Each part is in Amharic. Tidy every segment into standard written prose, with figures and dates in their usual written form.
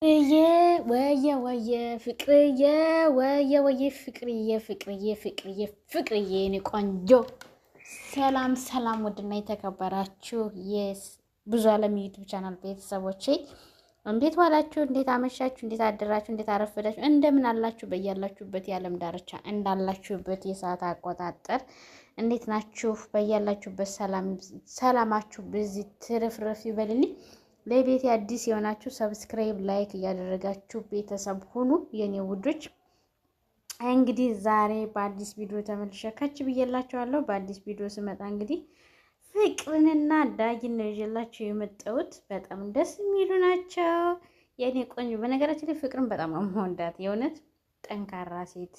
ወየ ፍቅርዬ ወየ ፍቅርዬ እኔ ቆንጆ ሰላም ውድና የተከበራችሁ ብዙ ዓለም ዩቲዩብ ቻናል ቤተሰቦቼ እንዴት ዋላችሁ? እንዴት አመሻችሁ? እንዴት አደራችሁ? እንዴት አረፈዳችሁ? እንደምን አላችሁ? በያላችሁበት የዓለም ዳርቻ እንዳላችሁበት የሰዓት አቆጣጠር እንዴት ናችሁ? በያላችሁበት ሰላማችሁ በዚህ ትርፍርፍ ይበልልኝ። ለቤቴ አዲስ የሆናችሁ ሰብስክራይብ ላይክ እያደረጋችሁ ቤተሰብ ሁኑ የኔ ውዶች። እንግዲህ ዛሬ በአዲስ ቪዲዮ ተመልሼ ከች ብዬላችኋለሁ። በአዲስ ቪዲዮ ስመጣ እንግዲህ ፍቅርንና ዳጊን ነው ይዤላችሁ የመጣሁት። በጣም ደስ የሚሉ ናቸው የኔ ቆንጆ። በነገራችን ላይ ፍቅርን በጣም ነው የምወዳት። የእውነት ጠንካራ ሴት፣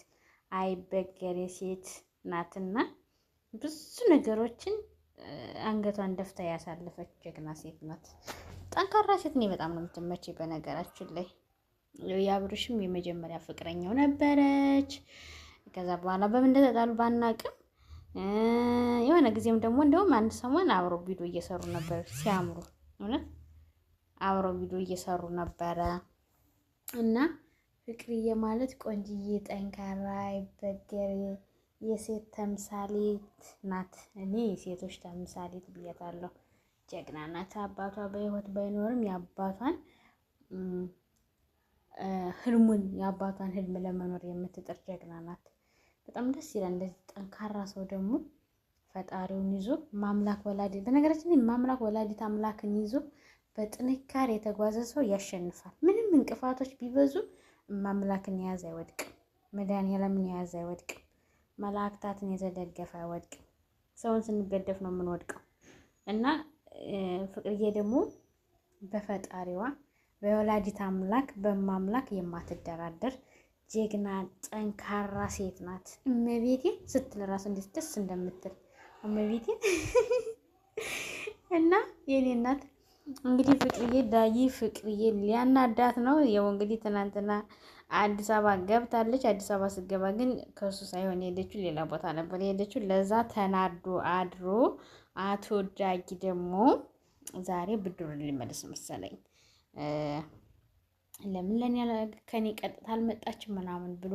አይበገሬ ሴት ናትና ብዙ ነገሮችን አንገቷን ደፍታ ያሳለፈች ጀግና ሴት ናት። ጠንካራ ሴት እኔ በጣም ነው የምትመቸኝ። በነገራችን ላይ የአብርሽም የመጀመሪያ ፍቅረኛው ነበረች። ከዛ በኋላ በምን እንደተጣሉ ባናቅም የሆነ ጊዜም ደግሞ እንደውም አንድ ሰሞን አብረው ቪዲዮ እየሰሩ ነበር። ሲያምሩ እውነት አብረው ቪዲዮ እየሰሩ ነበረ እና ፍቅርዬ ማለት ቆንጅዬ፣ ጠንካራ፣ አይበገሬ የሴት ተምሳሌት ናት። እኔ የሴቶች ተምሳሌት ብያታለሁ። ጀግና ናት። አባቷ በህይወት ባይኖርም የአባቷን ህልም ለመኖር የምትጥር ጀግና ናት። በጣም ደስ ይላል። እንደዚህ ጠንካራ ሰው ደግሞ ፈጣሪውን ይዞ ማምላክ ወላዲት፣ በነገራችን ላይ ማምላክ ወላዲት አምላክን ይዞ በጥንካሬ የተጓዘ ሰው ያሸንፋል። ምንም እንቅፋቶች ቢበዙ ማምላክን የያዘ አይወድቅም። መድኃኒዓለምን የያዘ አይወድቅም። መላእክታትን የተደገፈ አይወድቅም። ሰውን ስንገደፍ ነው የምንወድቀው እና ፍቅርዬ ደግሞ በፈጣሪዋ በወላዲት አምላክ በማምላክ የማትደራደር ጀግና ጠንካራ ሴት ናት። እመቤቴ ስትል ራሱ እንዴት ደስ እንደምትል እመቤቴ እና የኔ እናት እንግዲህ ፍቅርዬ ሊያናዳት ነው። ያው እንግዲህ ትናንትና አዲስ አበባ ገብታለች። አዲስ አበባ ስትገባ ግን ከሱ ሳይሆን የሄደችው ሌላ ቦታ ነበር የሄደችው። ለዛ ተናዶ አድሮ አቶ ዳጊ ደግሞ ዛሬ ብድሩን ሊመልስ መሰለኝ። ለምን ከኔ ቀጥታ አልመጣችም ምናምን ብሎ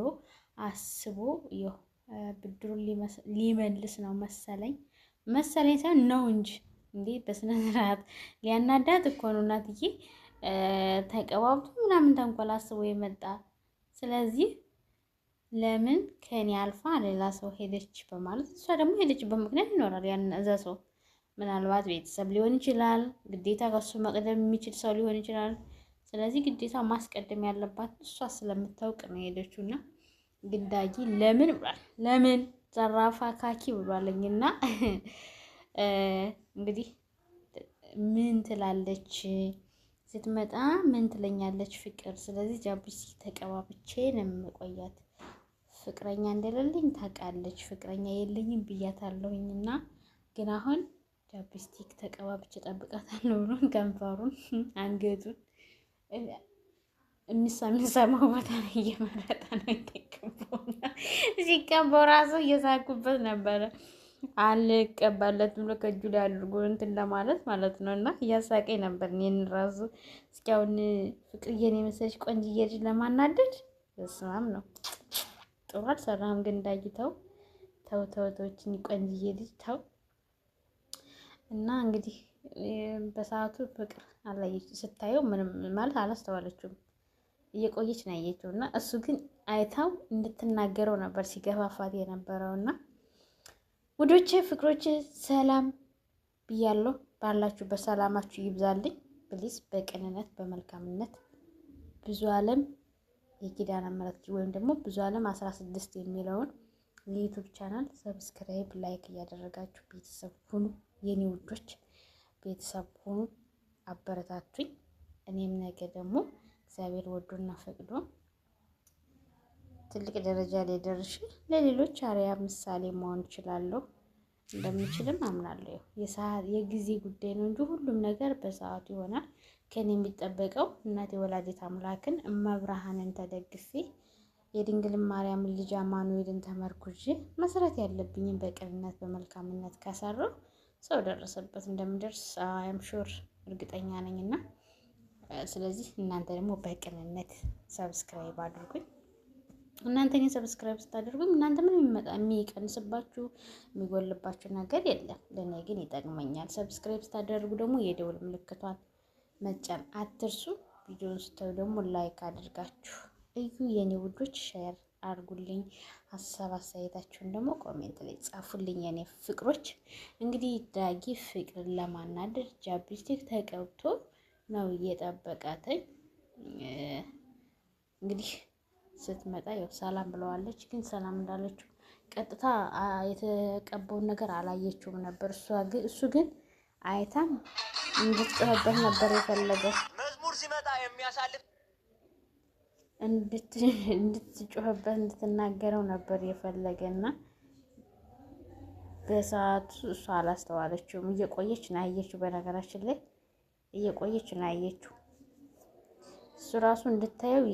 አስቦ ብድሩን ሊመልስ ነው መሰለኝ ሳይሆን ነው እንጂ በስነ ስርዓት ሊያናዳት እኮ ነው እናትዬ። ተቀባብቶ ምናምን ተንኮል አስቦ የመጣ ስለዚህ ለምን ከኔ አልፋ ሌላ ሰው ሄደች በማለት እሷ ደግሞ ሄደችበት ምክንያት ይኖራል። ያን እዛ ሰው ምናልባት ቤተሰብ ሊሆን ይችላል፣ ግዴታ ከሱ መቅደም የሚችል ሰው ሊሆን ይችላል። ስለዚህ ግዴታ ማስቀደም ያለባት እሷ ስለምታውቅ ነው ሄደችውና ግዳጊ ለምን ብሏል። ለምን ዘራፋ ካኪ ብሏለኝና እንግዲህ ምን ትላለች ስትመጣ ምን ትለኛለች ፍቅር። ስለዚህ ጃቡስቲክ ተቀባብቼ ነው የምቆያት። ፍቅረኛ እንደሌለኝ ታውቃለች። ፍቅረኛ የለኝም ብያታለሁኝና ግን አሁን ጃቡስቲክ ተቀባብቼ ጠብቃታለሁ ብሎ ከንፈሩን አንገቱን የሚሰማው ቦታ ላይ እየመረጠ ነው የተቀባውና ሲቀባው ራሱ እየሳኩበት ነበረ። አልቀባለትም ብሎ ከእጁ ላይ አድርጎ እንትን ለማለት ማለት ነው። እና እያሳቀኝ ነበር እኔን ራሱ። እስኪ አሁን ፍቅርዬን የመሰለች ቆንጅዬ ልጅ ለማናደድ በስማም ነው። ጥሩ አልሰራህም ግን እንዳይተው ተውችን ቆንጅዬ ልጅ ተው። እና እንግዲህ በሰዓቱ ፍቅር አላየች ስታየው ምንም ማለት አላስተዋለችውም። እየቆየች ነው ያየችው እና እሱ ግን አይታው እንድትናገረው ነበር ሲገፋፋት የነበረውና ውዶቼ ፍቅሮቼ ሰላም ብያለሁ። ባላችሁ በሰላማችሁ ይብዛልኝ። ፕሊዝ በቅንነት በመልካምነት ብዙ ዓለም የኪዳነ ምሕረት ወይም ደግሞ ብዙ ዓለም 16 የሚለውን የዩቲዩብ ቻናል ሰብስክራይብ ላይክ እያደረጋችሁ ቤተሰብ ሁኑ የኔ ውዶች፣ ቤተሰብ ሁኑ፣ አበረታቱኝ። እኔም ነገ ደግሞ እግዚአብሔር ወዶና ፈቅዶ ትልቅ ደረጃ ላይ ደርሼ ለሌሎች አርአያ ምሳሌ መሆን እችላለሁ። እንደምችልም አምናለሁ። የጊዜ ጉዳይ ነው እንጂ ሁሉም ነገር በሰዓቱ ይሆናል። ከኔ የሚጠበቀው እናቴ ወላዲት አምላክን እመብርሃንን ተደግፌ የድንግል ማርያም ልጅ አማኑኤልን ተመርኩዤ መስራት ያለብኝን በቅንነት በመልካምነት ከሰራው ሰው ደረሰበት እንደምደርስ አም ሹር እርግጠኛ ነኝና ስለዚህ እናንተ ደግሞ በቅንነት ሰብስክራይብ አድርጉኝ። እናንተ ግን ሰብስክራይብ ስታደርጉኝ እናንተ ምን የሚቀንስባችሁ የሚጎልባችሁ ነገር የለም። ለእኔ ግን ይጠቅመኛል። ሰብስክራይብ ስታደርጉ ደግሞ የደውል ምልክቷን መጫን አትርሱ። ቪዲዮውን ስታዩ ደግሞ ላይክ አድርጋችሁ እዩ የኔ ውዶች። ሼር አድርጉልኝ። ሀሳብ አስተያየታችሁን ደግሞ ኮሜንት ላይ ጻፉልኝ የኔ ፍቅሮች። እንግዲህ ዳጊ ፍቅርን ለማናደድ ጃፕስቲክ ተቀብቶ ነው እየጠበቃተኝ። እንግዲህ ስትመጣ ያው ሰላም ብለዋለች። ግን ሰላም እንዳለችው ቀጥታ የተቀባውን ነገር አላየችውም ነበር። እሱ ግን አይታም እንድትጮህበት ነበር የፈለገው። መዝሙር ሲመጣ የሚያሳልፍ እንድትጮህበት እንድትናገረው ነበር የፈለገና በሰዓቱ እሷ አላስተዋለችውም። እየቆየች ነው ያየችው። በነገራችን ላይ እየቆየች ነው ያየችው። እሱ ራሱ እንድታየው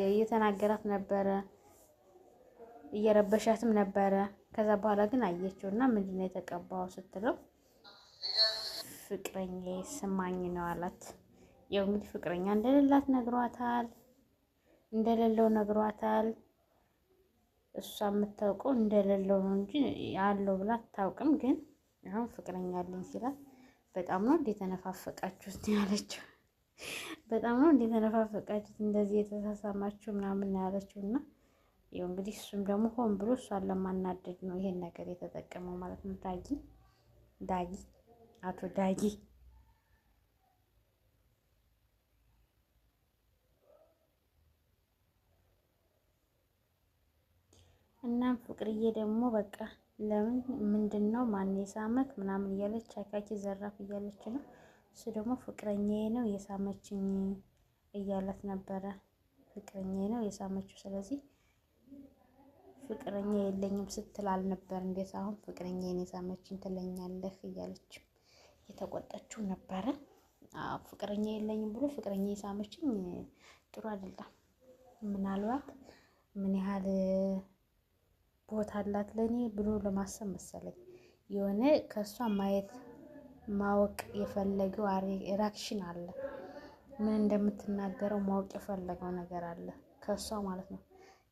እየተናገራት ነበረ፣ እየረበሻትም ነበረ። ከዛ በኋላ ግን አየችው እና ምንድነው የተቀባው ስትለው ፍቅረኛ ስማኝ ነው አላት። ያው እንግዲህ ፍቅረኛ እንደሌላት ነግሯታል፣ እንደሌለው ነግሯታል። እሷ የምታውቀው እንደሌለው ነው እንጂ ያለው ብላ አታውቅም። ግን አሁን ፍቅረኛ አለኝ ሲላት በጣም ነው እንዴ ተነፋፈቃችሁት ያለችው። በጣም ነው እንዴ ተነፋፈቃችሁት እንደዚህ የተሳሳማችሁ ምናምን ያለችው። እና ያው እንግዲህ እሱም ደግሞ ሆን ብሎ እሷን ለማናደድ ነው ይሄን ነገር የተጠቀመው ማለት ነው። ዳጊ አቶ ዳጊ እናም ፍቅርዬ ደግሞ በቃ ለምን ምንድነው ማን የሳመክ ምናምን እያለች አካኪ ዘራፍ እያለች ነው። እሱ ደግሞ ፍቅረኛዬ ነው የሳመችኝ እያላት ነበረ። ፍቅረኛዬ ነው የሳመችው። ስለዚህ ፍቅረኛ የለኝም ስትል አልነበር እንዴት አሁን ፍቅረኛዬን የሳመችኝ ትለኛለህ እያለች የተቆጣችው ነበረ። ፍቅረኛ የለኝም ብሎ ፍቅረኛ የሳመችኝ ጥሩ አይደለም። ምናልባት ምን ያህል ቦታ አላት ለኔ ብሎ ለማሰብ መሰለኝ የሆነ ከሷ ማወቅ የፈለገው ሪአክሽን አለ። ምን እንደምትናገረው ማወቅ የፈለገው ነገር አለ ከሷ ማለት ነው።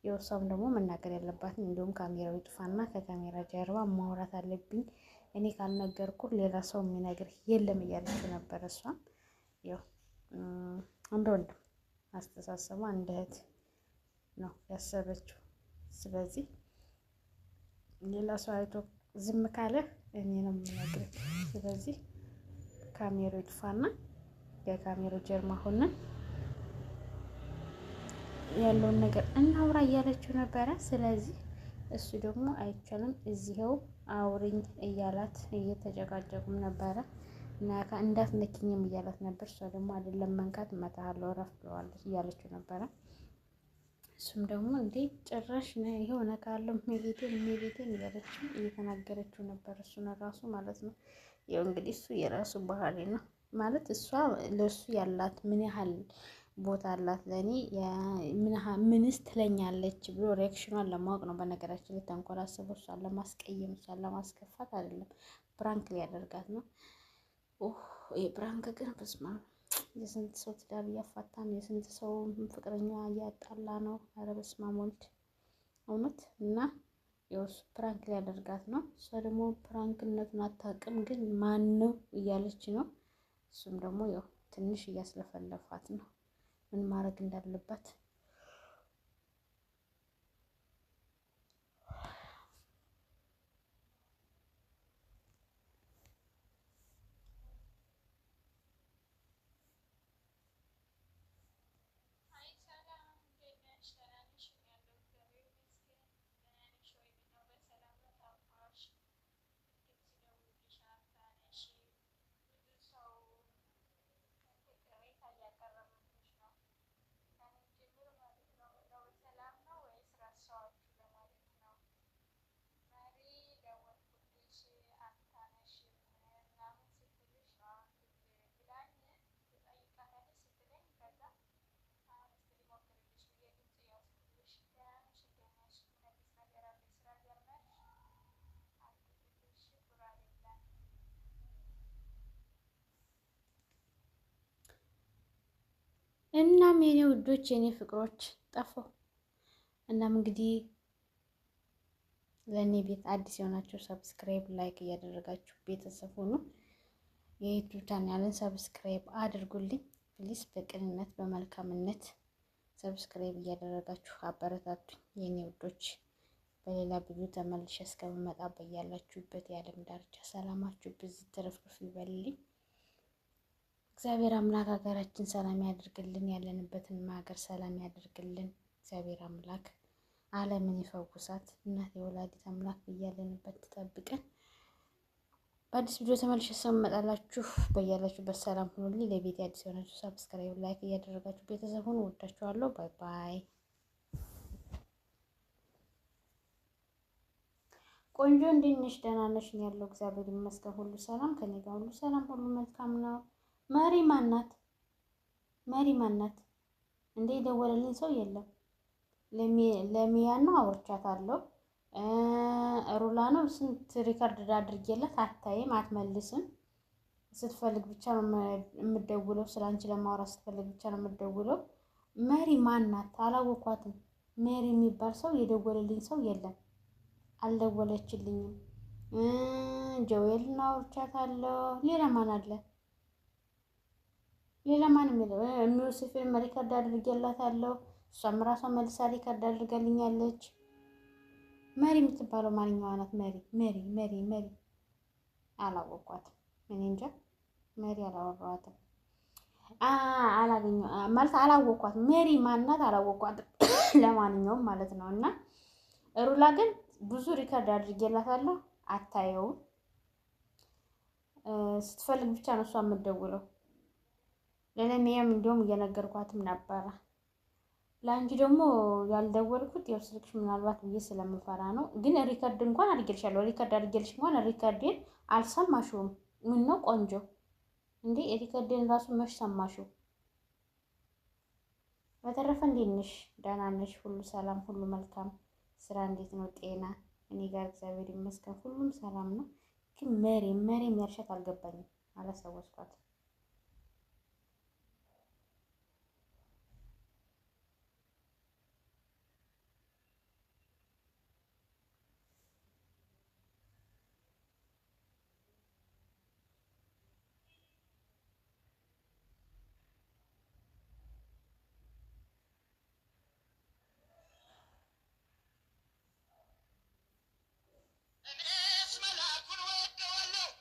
የወሷም ደግሞ መናገር ያለባትን እንዲሁም ካሜራው ይጥፋና ከካሜራ ጀርባ ማውራት አለብኝ እኔ ካልነገርኩ ሌላ ሰው የሚነግር የለም እያለች ነበር። እሷም ያው እንደ ወንድም አስተሳሰቧ እንደ እህት ነው ያሰበችው። ስለዚህ ሌላ ሰው አይቶ ዝም ካለ እኔ ነው የምነግርህ። ስለዚህ ካሜራው ይጥፋና የካሜራው ጀርባ ሆነን ያለውን ነገር እናውራ እያለችው ነበረ። ስለዚህ እሱ ደግሞ አይቻልም እዚህው አውሪኝ እያላት እየተጨቃጨቁም ነበረ። እንዳትነኪኝም እያላት ነበር። እሷ ደግሞ አይደለም መንካት እመታሃለሁ እረፍ ብለዋለች እያለችው ነበረ። እሱም ደግሞ እንዴ ጭራሽ የሆነ ካለው ሜቤቴን እያለችው እየተናገረችው ነበር። እሱን ራሱ ማለት ነው። ያው እንግዲህ እሱ የራሱ ባህሪ ነው ማለት እሷ ለእሱ ያላት ምን ያህል ቦታ አላት ለእኔ ምንስ ትለኛለች ብሎ ሪያክሽኗን ለማወቅ ነው። በነገራችን ላይ ተንኮል አስበው እሷን ለማስቀየም እሷን ለማስከፋት አይደለም፣ ፕራንክ ሊያደርጋት ነው። ይሄ ፕራንክ ግን በስማ የስንት ሰው ትዳር እያፋታ ነው፣ የስንት ሰው ፍቅረኛ እያጣላ ነው። ኧረ በስመ አብ ወልድ እውነት። እና የውስ ፕራንክ ሊያደርጋት ነው። እሷ ደግሞ ፕራንክነቱን አታውቅም፣ ግን ማን ነው እያለች ነው። እሱም ደግሞ ያው ትንሽ እያስለፈለፋት ነው ምን ማድረግ እንዳለባት። እናም የኔ ውዶች የኔ ፍቅሮች ጠፋሁ። እናም እንግዲህ ለእኔ ቤት አዲስ የሆናችሁ ሰብስክራይብ፣ ላይክ እያደረጋችሁ ቤተሰብ ሁኑ። የዩቲዩብ ቻናልን ሰብስክራይብ አድርጉልኝ ፕሊስ። በቅንነት በመልካምነት ሰብስክራይብ እያደረጋችሁ አበረታቱኝ የኔ ውዶች። በሌላ ቪዲዮ ተመልሼ እስከምመጣ በያላችሁበት የዓለም ዳርቻ ሰላማችሁ ብዙ ትርፍርፍ ይበልልኝ። እግዚአብሔር አምላክ ሀገራችን ሰላም ያድርግልን፣ ያለንበትን ሀገር ሰላም ያድርግልን። እግዚአብሔር አምላክ ዓለምን ይፈውሳት። እናቴ ወላዲት አምላክ በያለንበት ትጠብቀን። በአዲስ ቪዲዮ ተመልሼ እስከምመጣላችሁ በያላችሁበት ሰላም ሁኑልኝ። ለቤት አዲስ የሆናችሁ ሰብስክራይብ፣ ላይክ እያደረጋችሁ ቤተሰብ ሁኑ። ወዳችኋለሁ። ባይ ባይ። ቆንጆ እንዴት ነሽ? ደህና ነሽ? እኔ ያለው እግዚአብሔር ይመስገን ሁሉ ሰላም ከኔ ጋር ሁሉ ሰላም፣ ሁሉ መልካም ነው። መሪ ማናት? መሪ ማናት እንዴ? የደወለልኝ ሰው የለም። ለሚያ ነው አውርቻታለሁ። ሩላ ነው ስንት ሪከርድ አድርጌላት አታይም፣ አትመልስም። ስትፈልግ ብቻ ነው የምትደውለው። ስላንቺ ለማውራት ስትፈልግ ብቻ ነው የምትደውለው። መሪ ማናት? አላወኳትም። መሪ የሚባል ሰው የደወለልኝ ሰው የለም። አልደወለችልኝም። ጆኤልን አውርቻታለሁ። ሌላ ማን አለ? ሌላ ማን የሚወስፍን ሪከርድ አድርጌላታለሁ። እሷም ራሷ መልሳ ሪከርድ አድርጋልኛለች። መሪ የምትባለው ማንኛዋ ናት? መሪ አላወቋትም። እኔ እንጃ መሪ አላወራኋትም። ማለት አላወቋትም። መሪ ማናት? አላወቋትም። ለማንኛውም ማለት ነው። እና ሩላ ግን ብዙ ሪከርድ አድርጌላታለሁ፣ አታየውም። ስትፈልግ ብቻ ነው እሷ የምትደውለው። ለለሚያም እንዲሁም እየነገርኳትም ነበረ። ለአንቺ ደግሞ ያልደወልኩት ያው ስልክሽ ምናልባት ብዬ ስለምፈራ ነው። ግን ሪከርድ እንኳን አድርጌልሻለሁ። ሪከርድ አድርጌልሽ እንኳን ሪከርዴን አልሰማሽውም። ምን ነው ቆንጆ እንዴ? ሪከርዴን ራሱ መች ሰማሽው? በተረፈ እንዴት ነሽ? ደህና ነሽ? ሁሉ ሰላም፣ ሁሉ መልካም። ስራ እንዴት ነው? ጤና? እኔ ጋር እግዚአብሔር ይመስገን ሁሉም ሰላም ነው። ግን መሪ የሚያልሻት አልገባኝም፣ አላስታወስኳትም።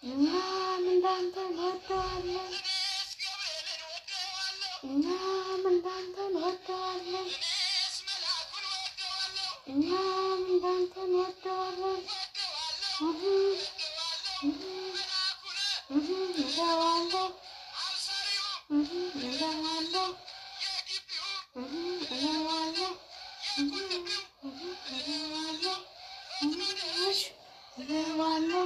እኛም እንዳንተ እንወደዋለን፣ እኛም እንዳንተ እንወደዋለን፣ እኛም እንዳንተ እንወደዋለን። እለዋለሁ